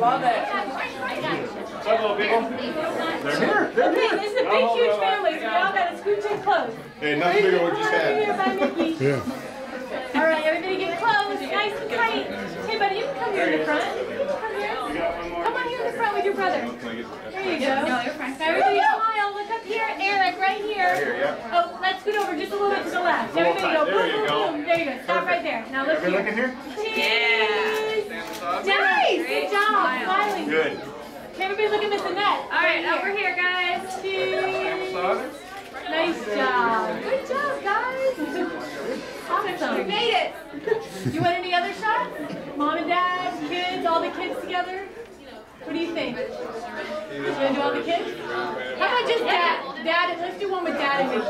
love it. What's up, little people? They're here. They're here. This is a big, huge family, so we all got to scooch in close. Hey, nothing bigger than what you just had. Yeah. All right, everybody get close, nice and tight. Hey, buddy, you can come here in the front. Come here. Come on here in the front with your brother. There you go. No, you're fine. Everybody smile. Look up here. Eric, right here. Oh, let's scoot over just a little bit to the left. Everybody go. Boom, boom, boom. There you go. Stop right there. Now look here. Looking here? Cheese. Nice. Good job. Smiling. Good. Okay, everybody look at Miss Annette. All right, over here, guys. Cheese. Nice job. Good job, guys. Awesome. You made it. You want any other shots? Mom and Dad, kids, all the kids together? What do you think? You want to do all the kids? How about just Dad? Dad, let's do one with Dad and Mickey.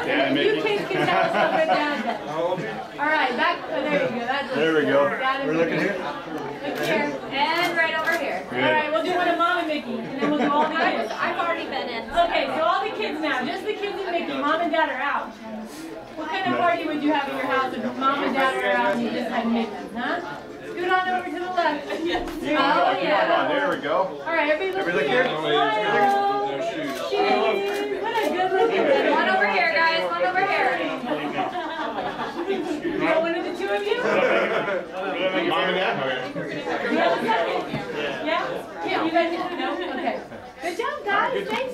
Dad and Mickey. You kids can tell us what Dad does. All right, back. Oh, there you go. That's There we go. Dad and We're looking here. Look here. And right over here. All right, we'll do one of Mom and Mickey, and then we'll do all the kids. I've already been in. Okay, so all the kids now. Just the kids and Mickey. Mom and Dad are out. What kind of party would you have in your house if Mom and Dad are out and you just had Mickey, huh? Scoot on over to the left. There you go. There we go. All right, everybody look Everybody here. look here. Smile. Cheese. What a good looking kid. One over here, guys. One over here. You got one of the two of you? Mom and Dad. You have a second? Yeah? Yeah. You guys no? Okay. Good job, guys. Thank